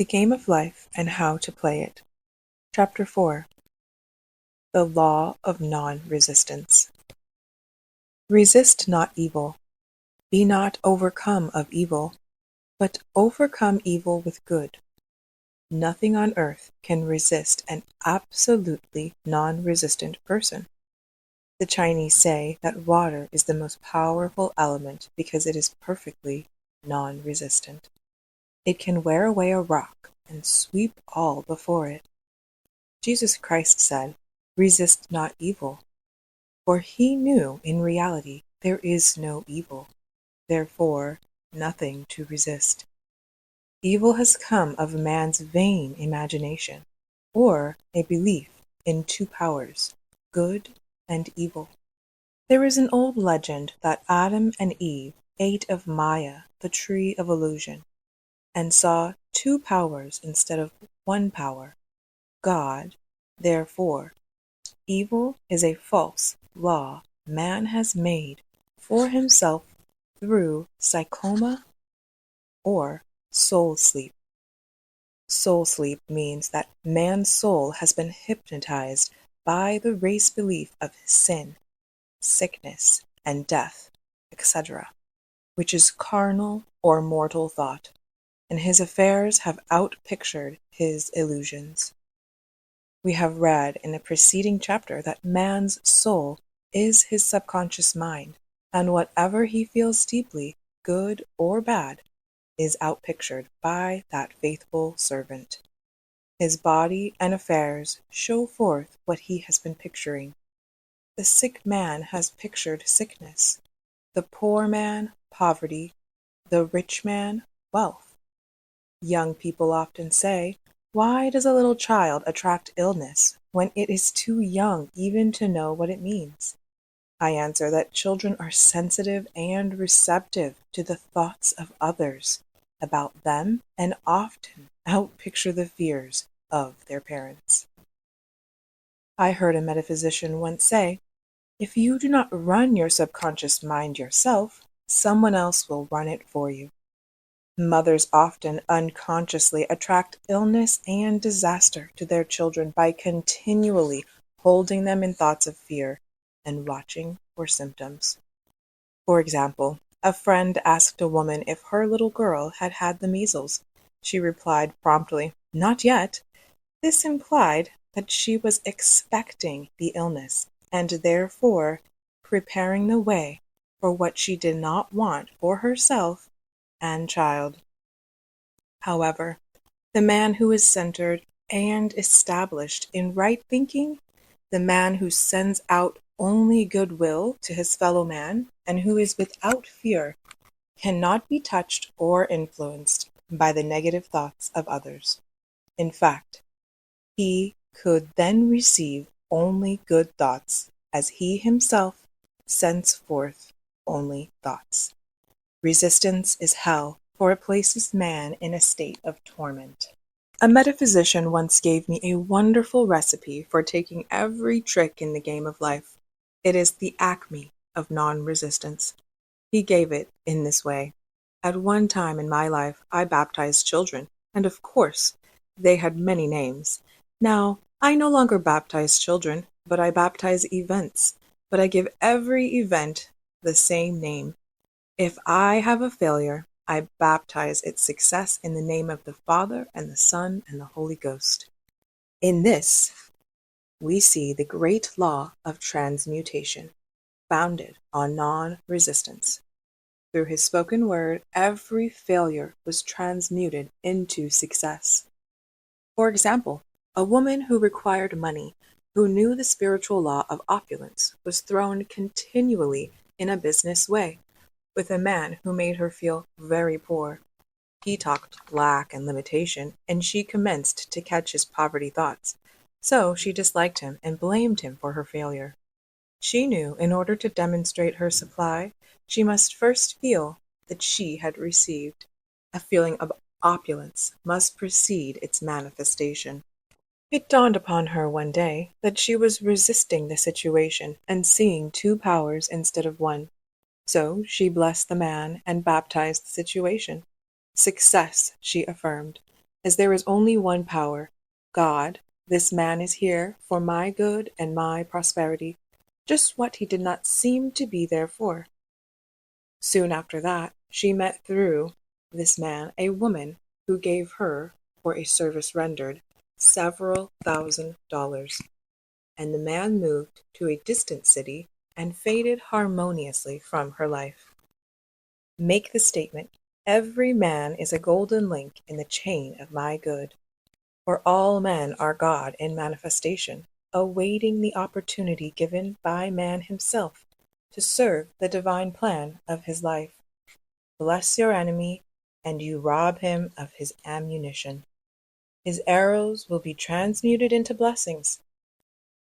The Game of Life and How to Play It. Chapter 4. The Law of Nonresistance. Resist not evil. Be not overcome of evil, but overcome evil with good. Nothing on earth can resist an absolutely non-resistant person. The Chinese say that water is the most powerful element because it is perfectly non-resistant. It can wear away a rock and sweep all before it. Jesus Christ said, "Resist not evil," for he knew in reality there is no evil, therefore nothing to resist. Evil has come of man's vain imagination, or a belief in two powers, good and evil. There is an old legend that Adam and Eve ate of Maya, the tree of illusion, and saw two powers instead of one power, God. Therefore, evil is a false law man has made for himself through psychoma or soul sleep. Soul sleep means that man's soul has been hypnotized by the race belief of sin, sickness, and death, etc., which is carnal or mortal thought, and his affairs have outpictured his illusions. We have read in a preceding chapter that man's soul is his subconscious mind, and whatever he feels deeply, good or bad, is outpictured by that faithful servant. His body and affairs show forth what he has been picturing. The sick man has pictured sickness, the poor man poverty, the rich man wealth. Young people often say, "Why does a little child attract illness when it is too young even to know what it means?" I answer that children are sensitive and receptive to the thoughts of others about them and often outpicture the fears of their parents. I heard a metaphysician once say, "If you do not run your subconscious mind yourself, someone else will run it for you." Mothers often unconsciously attract illness and disaster to their children by continually holding them in thoughts of fear and watching for symptoms. For example, a friend asked a woman if her little girl had had the measles. She replied promptly, "Not yet." This implied that she was expecting the illness and therefore preparing the way for what she did not want for herself and child. However, the man who is centered and established in right thinking, the man who sends out only goodwill to his fellow man, and who is without fear, cannot be touched or influenced by the negative thoughts of others. In fact, he could then receive only good thoughts, as he himself sends forth only thoughts. Resistance is hell, for it places man in a state of torment. A metaphysician once gave me a wonderful recipe for taking every trick in the game of life. It is the acme of non-resistance. He gave it in this way. At one time in my life, I baptized children, and of course, they had many names. Now, I no longer baptize children, but I baptize events, but I give every event the same name. If I have a failure, I baptize its success in the name of the Father and the Son and the Holy Ghost. In this, we see the great law of transmutation, founded on non-resistance. Through his spoken word, every failure was transmuted into success. For example, a woman who required money, who knew the spiritual law of opulence, was thrown continually in a business way with a man who made her feel very poor. He talked lack and limitation, and she commenced to catch his poverty thoughts. So she disliked him and blamed him for her failure. She knew in order to demonstrate her supply, she must first feel that she had received. A feeling of opulence must precede its manifestation. It dawned upon her one day that she was resisting the situation and seeing two powers instead of one. So she blessed the man and baptized the situation. Success, she affirmed. As there is only one power, God, this man is here for my good and my prosperity, just what he did not seem to be there for. Soon after that, she met through this man a woman who gave her, for a service rendered, several $1,000s, and the man moved to a distant city and faded harmoniously from her life. Make the statement, every man is a golden link in the chain of my good, for all men are God in manifestation, awaiting the opportunity given by man himself to serve the divine plan of his life. Bless your enemy, and you rob him of his ammunition. His arrows will be transmuted into blessings.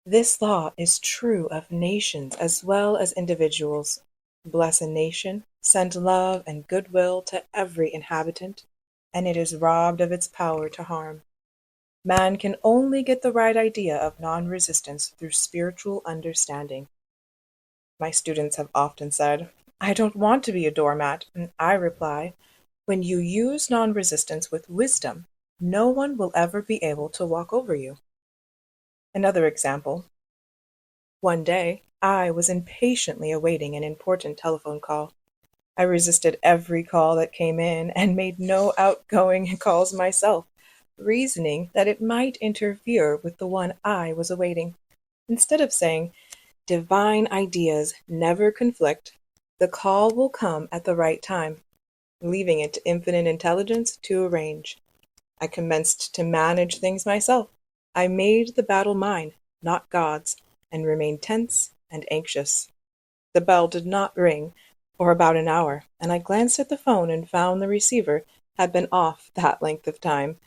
This law is true of nations as well as individuals. Bless a nation, send love and goodwill to every inhabitant, and it is robbed of its power to harm. Man can only get the right idea of non-resistance through spiritual understanding. My students have often said, I don't want to be a doormat, and I reply, when you use non-resistance with wisdom, no one will ever be able to walk over you. Another example. One day, I was impatiently awaiting an important telephone call. I resisted every call that came in and made no outgoing calls myself, reasoning that it might interfere with the one I was awaiting. Instead of saying, divine ideas never conflict, the call will come at the right time, leaving it to infinite intelligence to arrange. I commenced to manage things myself. I made the battle mine, not God's, and remained tense and anxious. The bell did not ring for about an hour, and I glanced at the phone and found the receiver had been off that length of time,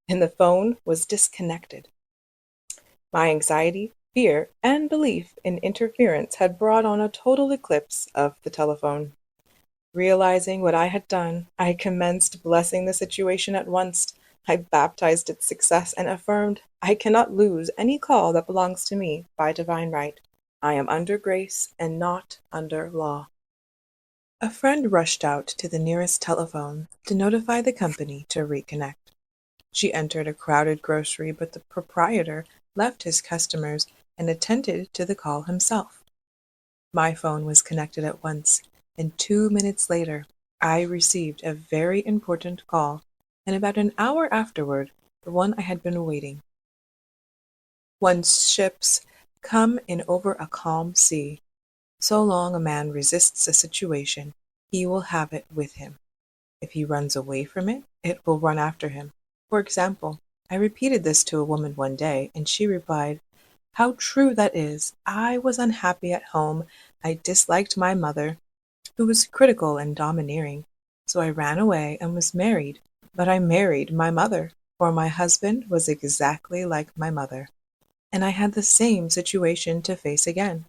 and the phone was disconnected. My anxiety, fear, and belief in interference had brought on a total eclipse of the telephone. Realizing what I had done, I commenced blessing the situation at once. I baptized its success and affirmed, I cannot lose any call that belongs to me by divine right. I am under grace and not under law. A friend rushed out to the nearest telephone to notify the company to reconnect. She entered a crowded grocery, but the proprietor left his customers and attended to the call himself. My phone was connected at once, and 2 minutes later, I received a very important call, and about an hour afterward, the one I had been awaiting. When ships come in over a calm sea, so long a man resists a situation, he will have it with him. If he runs away from it, it will run after him. For example, I repeated this to a woman one day, and she replied, how true that is. I was unhappy at home. I disliked my mother, who was critical and domineering. So I ran away and was married. But I married my mother, for my husband was exactly like my mother. And I had the same situation to face again.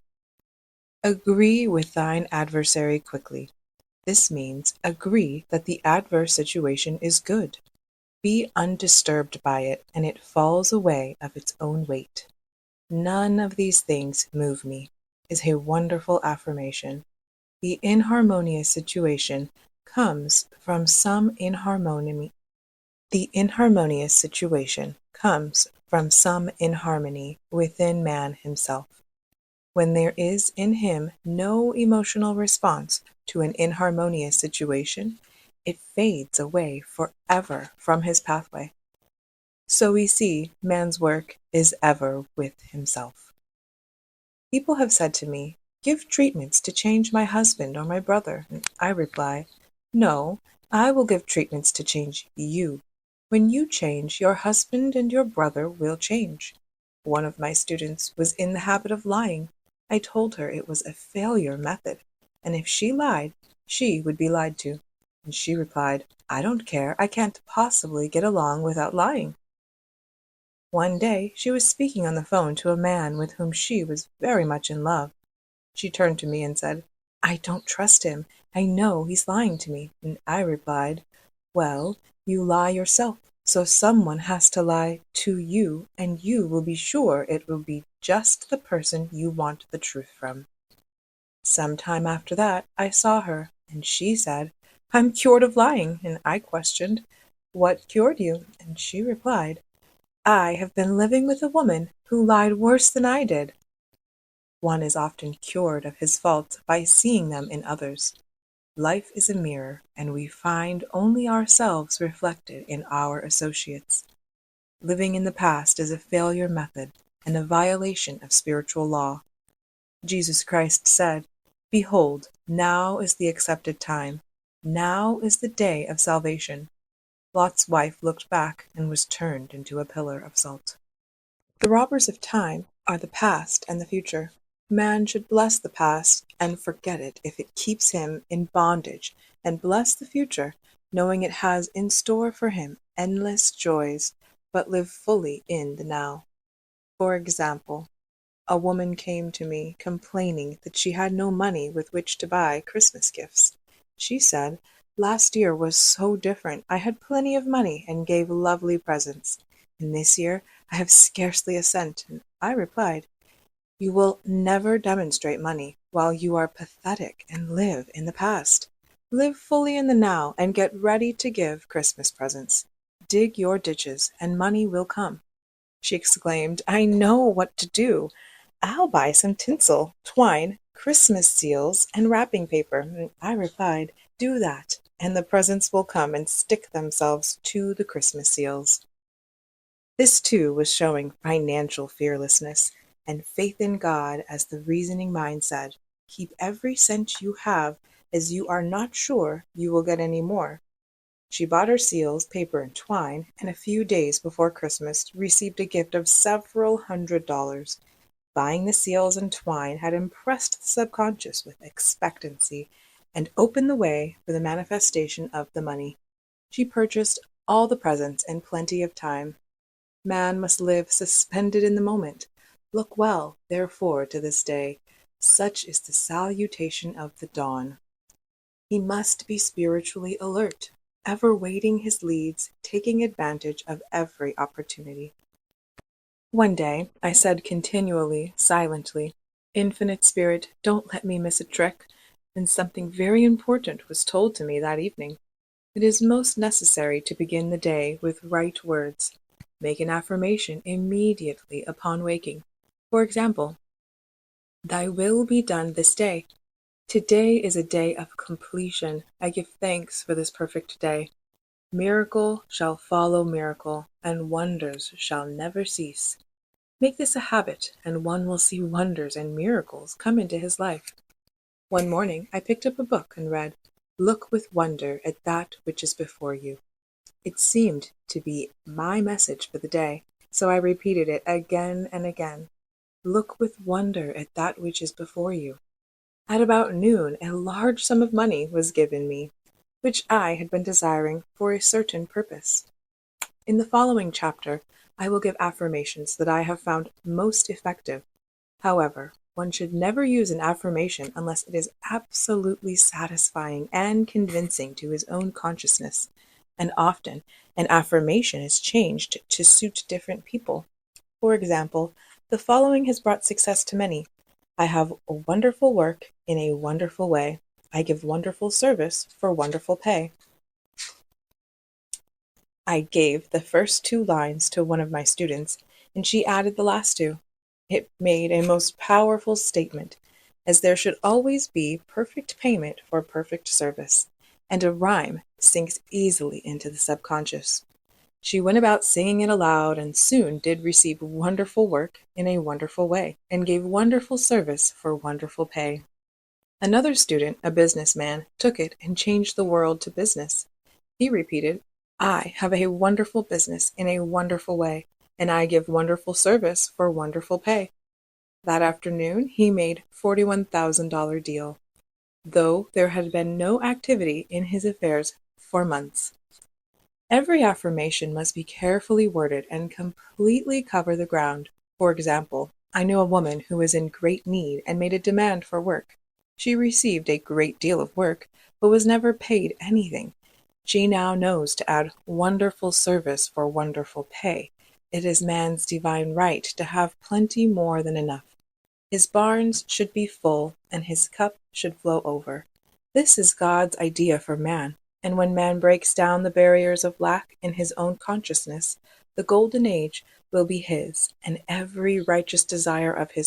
Agree with thine adversary quickly. This means agree that the adverse situation is good. Be undisturbed by it, and it falls away of its own weight. None of these things move me, is a wonderful affirmation. The inharmonious situation comes from some inharmony. The inharmonious situation comes from some inharmony within man himself. When there is in him no emotional response to an inharmonious situation, it fades away forever from his pathway. So we see man's work is ever with himself. People have said to me, give treatments to change my husband or my brother. And I reply, no, I will give treatments to change you. When you change, your husband and your brother will change. One of my students was in the habit of lying. I told her it was a failure method, and if she lied, she would be lied to. And she replied, I don't care, I can't possibly get along without lying. One day she was speaking on the phone to a man with whom she was very much in love. She turned to me and said, I don't trust him. I know he's lying to me. And I replied, well, you lie yourself, so someone has to lie to you, and you will be sure it will be just the person you want the truth from. Some time after that, I saw her, and she said, I'm cured of lying, and I questioned, "What cured you?" And she replied, "I have been living with a woman who lied worse than I did." One is often cured of his faults by seeing them in others. Life is a mirror, and we find only ourselves reflected in our associates. Living in the past is a failure method and a violation of spiritual law. Jesus Christ said, "Behold, now is the accepted time. Now is the day of salvation." Lot's wife looked back and was turned into a pillar of salt. The robbers of time are the past and the future. Man should bless the past and forget it if it keeps him in bondage, and bless the future, knowing it has in store for him endless joys, but live fully in the now. For example, a woman came to me complaining that she had no money with which to buy Christmas gifts. She said, "Last year was so different. I had plenty of money and gave lovely presents. And this year I have scarcely a cent." And I replied, "You will never demonstrate money while you are pathetic and live in the past. Live fully in the now and get ready to give Christmas presents. Dig your ditches and money will come." She exclaimed, "I know what to do. I'll buy some tinsel, twine, Christmas seals, and wrapping paper." And I replied, "Do that, and the presents will come and stick themselves to the Christmas seals." This too was showing financial fearlessness and faith in God, as the reasoning mind said, "Keep every cent you have, as you are not sure you will get any more." She bought her seals, paper, and twine, and a few days before Christmas received a gift of several $100s. Buying the seals and twine had impressed the subconscious with expectancy and opened the way for the manifestation of the money. She purchased all the presents in plenty of time. Man must live suspended in the moment. Look well, therefore, to this day. Such is the salutation of the dawn. He must be spiritually alert, ever waiting his leads, taking advantage of every opportunity. One day I said continually, silently, "Infinite Spirit, don't let me miss a trick." And something very important was told to me that evening. It is most necessary to begin the day with right words. Make an affirmation immediately upon waking. For example, "Thy will be done this day." Today is a day of completion. I give thanks for this perfect day. Miracle shall follow miracle, and wonders shall never cease. Make this a habit, and one will see wonders and miracles come into his life. One morning I picked up a book and read, "Look with wonder at that which is before you." It seemed to be my message for the day, so I repeated it again and again. Look with wonder at that which is before you. At about noon, a large sum of money was given me, which I had been desiring for a certain purpose. In the following chapter, I will give affirmations that I have found most effective. However, one should never use an affirmation unless it is absolutely satisfying and convincing to his own consciousness, and often an affirmation is changed to suit different people. For example, the following has brought success to many. "I have a wonderful work in a wonderful way. I give wonderful service for wonderful pay." I gave the first two lines to one of my students, and she added the last two. It made a most powerful statement, as there should always be perfect payment for perfect service, and a rhyme sinks easily into the subconscious. She went about singing it aloud, and soon did receive wonderful work in a wonderful way, and gave wonderful service for wonderful pay. Another student, a businessman, took it and changed the world to business. He repeated, "I have a wonderful business in a wonderful way, and I give wonderful service for wonderful pay." That afternoon he made $41,000 deal, though there had been no activity in his affairs for months. Every affirmation must be carefully worded and completely cover the ground. For example, I knew a woman who was in great need and made a demand for work. She received a great deal of work, but was never paid anything. She now knows to add wonderful service for wonderful pay. It is man's divine right to have plenty more than enough. His barns should be full, and his cup should flow over. This is God's idea for man. And when man breaks down the barriers of lack in his own consciousness, the golden age will be his, and every righteous desire of his